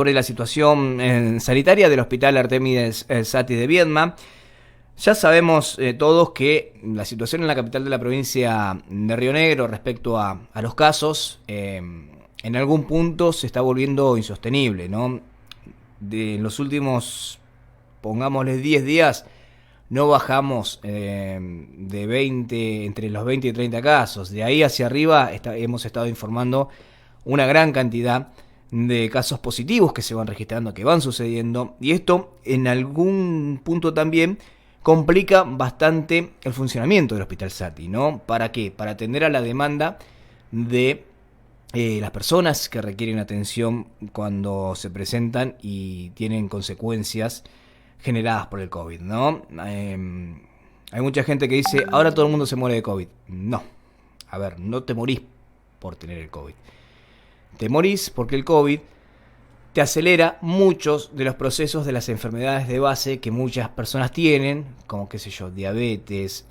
Sobre la situación sanitaria del Hospital Artemides Saty de Viedma. Ya sabemos todos que la situación en la capital de la provincia de Río Negro respecto a los casos en algún punto se está volviendo insostenible, ¿no? En los últimos, pongámosle 10 días, no bajamos de 20, entre los 20 y 30 casos. De ahí hacia arriba hemos estado informando una gran cantidad de casos positivos que se van registrando, que van sucediendo, y esto en algún punto también complica bastante el funcionamiento del Hospital Saty, ¿no? ¿Para qué? Para atender a la demanda de las personas que requieren atención cuando se presentan y tienen consecuencias generadas por el COVID, ¿no? Hay mucha gente que dice, ahora todo el mundo se muere de COVID. No, a ver, no te morís por tener el COVID. Te morís porque el COVID te acelera muchos de los procesos de las enfermedades de base que muchas personas tienen, como qué sé yo, diabetes,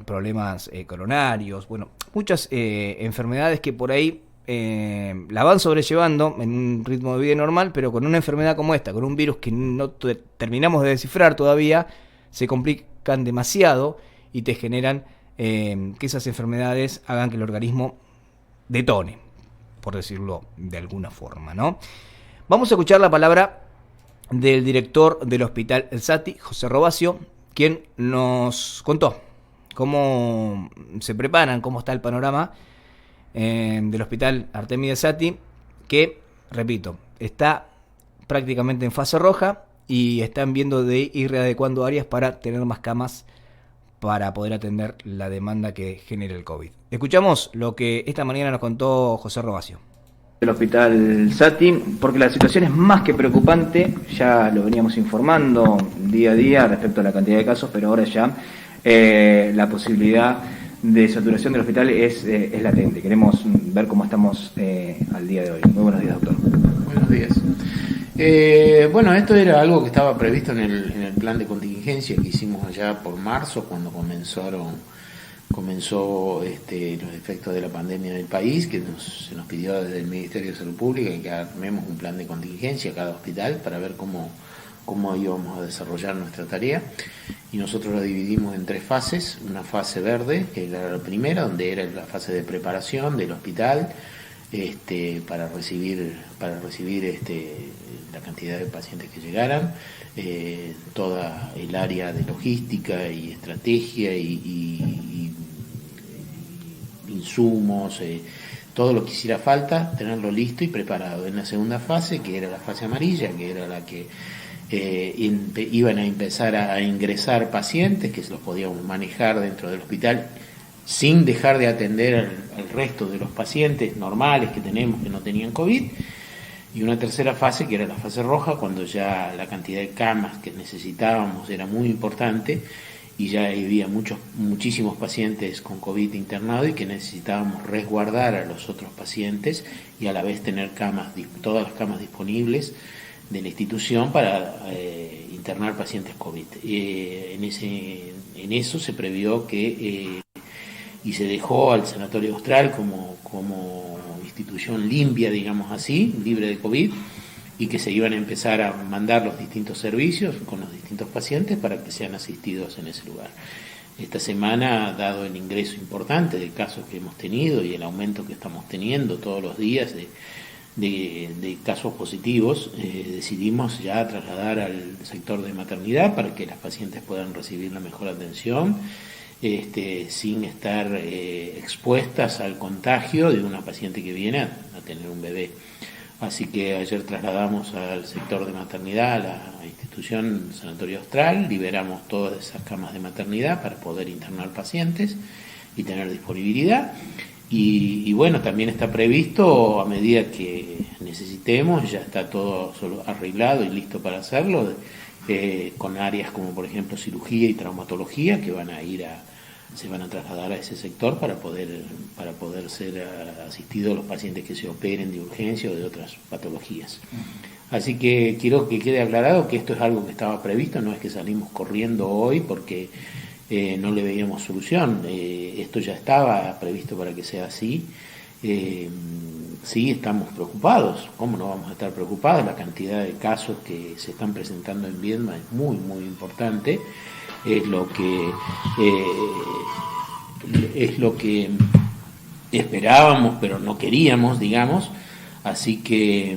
problemas coronarios, bueno, muchas enfermedades que por ahí la van sobrellevando en un ritmo de vida normal, pero con una enfermedad como esta, con un virus que no terminamos de descifrar todavía, se complican demasiado y te generan que esas enfermedades hagan que el organismo detone, por decirlo de alguna forma, ¿no? Vamos a escuchar la palabra del director del Hospital Saty, José Robacio, quien nos contó cómo se preparan, cómo está el panorama del Hospital Artemides Saty, que, repito, está prácticamente en fase roja y están viendo de ir readecuando áreas para tener más camas para poder atender la demanda que genera el COVID. Escuchamos lo que esta mañana nos contó José Robacio. El Hospital Saty, porque la situación es más que preocupante, ya lo veníamos informando día a día respecto a la cantidad de casos, pero ahora ya la posibilidad de saturación del hospital es latente. Queremos ver cómo estamos al día de hoy. Muy buenos días, doctor. Buenos días. Bueno, esto era algo que estaba previsto en el plan de contingencia que hicimos allá por marzo, cuando comenzó los efectos de la pandemia en el país, que se nos pidió desde el Ministerio de Salud Pública que armemos un plan de contingencia a cada hospital para ver cómo íbamos a desarrollar nuestra tarea, y nosotros lo dividimos en 3 fases. Una fase verde, que era la primera, donde era la fase de preparación del hospital para recibir la cantidad de pacientes que llegaran, toda el área de logística y estrategia y insumos, todo lo que hiciera falta, tenerlo listo y preparado. En la segunda fase, que era la fase amarilla, que era la que iban a empezar a ingresar pacientes, que se los podíamos manejar dentro del hospital sin dejar de atender al resto de los pacientes normales que tenemos que no tenían COVID. Y una tercera fase, que era la fase roja, cuando ya la cantidad de camas que necesitábamos era muy importante y ya había muchísimos pacientes con COVID internados y que necesitábamos resguardar a los otros pacientes y a la vez tener todas las camas disponibles de la institución para internar pacientes COVID. En eso se previó que y se dejó al Sanatorio Austral como institución limpia, digamos así, libre de COVID, y que se iban a empezar a mandar los distintos servicios con los distintos pacientes para que sean asistidos en ese lugar. Esta semana, dado el ingreso importante de casos que hemos tenido y el aumento que estamos teniendo todos los días de casos positivos, decidimos ya trasladar al sector de maternidad para que las pacientes puedan recibir la mejor atención, sin estar expuestas al contagio de una paciente que viene a tener un bebé. Así que ayer trasladamos al sector de maternidad a la institución Sanatorio Austral, liberamos todas esas camas de maternidad para poder internar pacientes y tener disponibilidad. Y bueno, también está previsto, a medida que necesitemos, ya está todo arreglado y listo para hacerlo, con áreas como por ejemplo cirugía y traumatología que se van a trasladar a ese sector para poder ser asistidos los pacientes que se operen de urgencia o de otras patologías. Así que quiero que quede aclarado que esto es algo que estaba previsto, no es que salimos corriendo hoy porque no le veíamos solución. Esto ya estaba previsto para que sea así. sí estamos preocupados. ¿Cómo no vamos a estar preocupados? La cantidad de casos que se están presentando en Viedma es muy, muy importante. Es lo que esperábamos, pero no queríamos, digamos. Así que,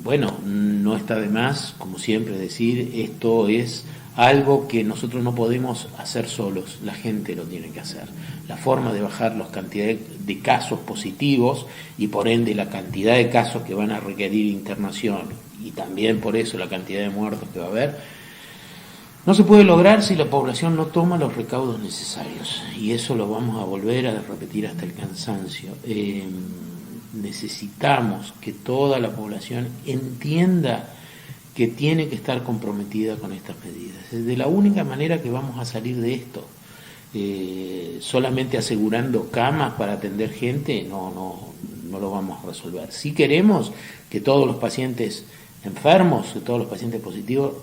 bueno, no está de más, como siempre, decir, esto es algo que nosotros no podemos hacer solos, la gente lo tiene que hacer. La forma de bajar la cantidad de casos positivos y por ende la cantidad de casos que van a requerir internación y también por eso la cantidad de muertos que va a haber, no se puede lograr si la población no toma los recaudos necesarios, y eso lo vamos a volver a repetir hasta el cansancio. Necesitamos que toda la población entienda que tiene que estar comprometida con estas medidas. Es de la única manera que vamos a salir de esto. Solamente asegurando camas para atender gente no lo vamos a resolver. Si queremos que todos los pacientes enfermos, que todos los pacientes positivos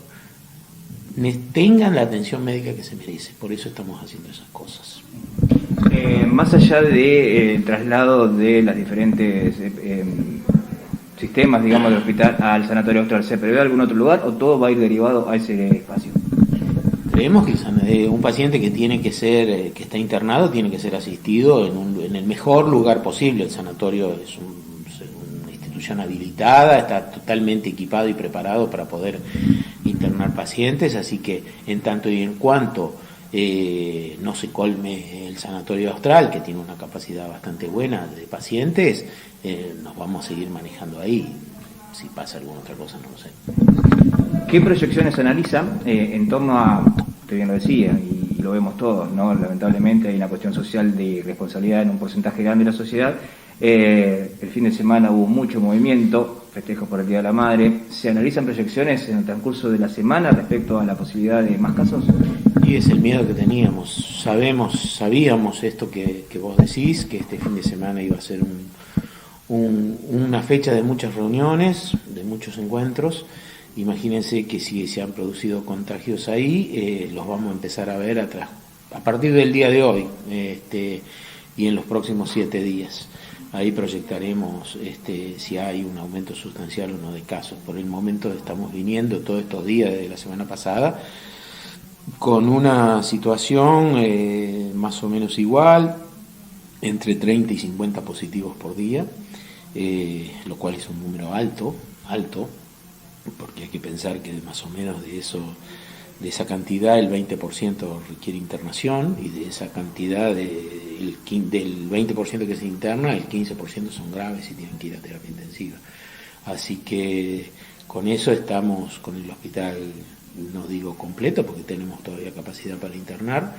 tengan la atención médica que se merece. Por eso estamos haciendo esas cosas. Más allá del traslado de las diferentes sistemas, digamos, del hospital al Sanatorio Austral, ¿se prevé algún otro lugar o todo va a ir derivado a ese espacio? Creemos que un paciente que tiene que ser, que está internado, tiene que ser asistido en el mejor lugar posible. El sanatorio es una institución habilitada, está totalmente equipado y preparado para poder internar pacientes, así que en tanto y en cuanto no se colme el Sanatorio Austral, que tiene una capacidad bastante buena de pacientes, nos vamos a seguir manejando ahí. Si pasa alguna otra cosa, no lo sé. ¿Qué proyecciones se analizan en torno a, usted bien lo decía, y lo vemos todos, ¿no? Lamentablemente hay una cuestión social de responsabilidad en un porcentaje grande de la sociedad. El fin de semana hubo mucho movimiento, festejos por el Día de la Madre. ¿Se analizan proyecciones en el transcurso de la semana respecto a la posibilidad de más casos? Y es el miedo que teníamos. Sabíamos esto que vos decís, que este fin de semana iba a ser una fecha de muchas reuniones, de muchos encuentros. Imagínense que si se han producido contagios ahí, los vamos a empezar a ver a partir del día de hoy y en los próximos 7 días. Ahí proyectaremos si hay un aumento sustancial o no de casos. Por el momento estamos viniendo todos estos días de la semana pasada con una situación más o menos igual, entre 30 y 50 positivos por día, lo cual es un número alto, porque hay que pensar que más o menos de esa cantidad el 20% requiere internación, y de esa cantidad del 20% que se interna, el 15% son graves y tienen que ir a terapia intensiva. Así que con eso estamos con el hospital, no digo completo porque tenemos todavía capacidad para internar,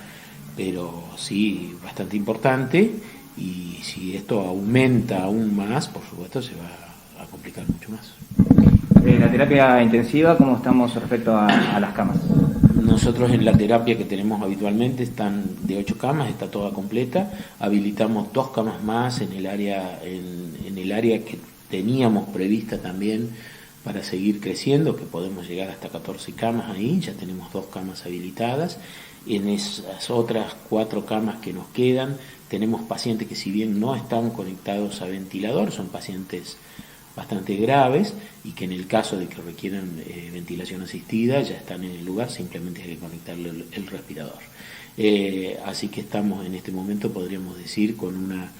pero sí bastante importante, y si esto aumenta aún más, por supuesto se va a complicar mucho más. La terapia intensiva, ¿cómo estamos respecto a las camas? Nosotros en la terapia que tenemos habitualmente están de 8 camas, está toda completa. Habilitamos 2 camas más en el área que teníamos prevista también para seguir creciendo, que podemos llegar hasta 14 camas ahí. Ya tenemos 2 camas habilitadas. En esas otras 4 camas que nos quedan tenemos pacientes que, si bien no están conectados a ventilador, son pacientes bastante graves y que en el caso de que requieran ventilación asistida ya están en el lugar, simplemente hay que conectarle el respirador. Así que estamos en este momento, podríamos decir, con una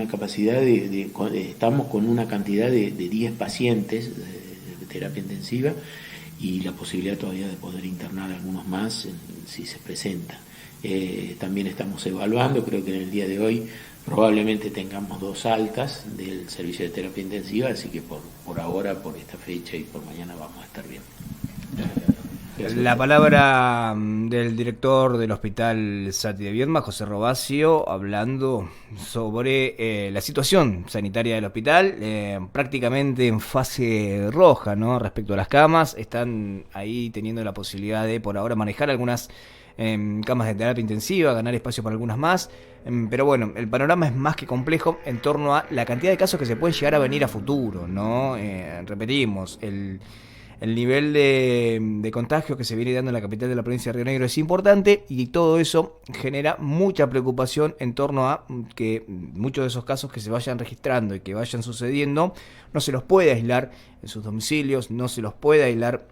capacidad estamos con una cantidad de 10 pacientes de terapia intensiva, y la posibilidad todavía de poder internar algunos más si se presenta. También estamos evaluando, creo que en el día de hoy probablemente tengamos 2 altas del servicio de terapia intensiva, así que por ahora, por esta fecha y por mañana vamos a estar bien. La palabra del director del Hospital Sati de Viedma, José Robacio, hablando sobre la situación sanitaria del hospital, prácticamente en fase roja, ¿no? Respecto a las camas, están ahí teniendo la posibilidad de por ahora manejar algunas camas de terapia intensiva, ganar espacio para algunas más, pero bueno, el panorama es más que complejo en torno a la cantidad de casos que se pueden llegar a venir a futuro, ¿no? Repetimos, el nivel de contagio que se viene dando en la capital de la provincia de Río Negro es importante, y todo eso genera mucha preocupación en torno a que muchos de esos casos que se vayan registrando y que vayan sucediendo no se los puede aislar en sus domicilios, no se los puede aislar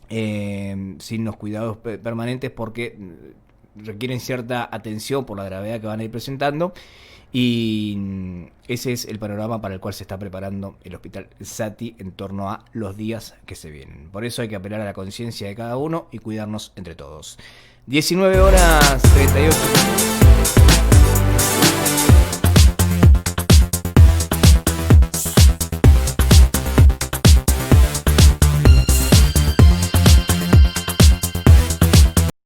sin los cuidados permanentes, porque requieren cierta atención por la gravedad que van a ir presentando, y ese es el panorama para el cual se está preparando el Hospital Sati en torno a los días que se vienen. Por eso hay que apelar a la conciencia de cada uno y cuidarnos entre todos. 19 horas 38 minutos.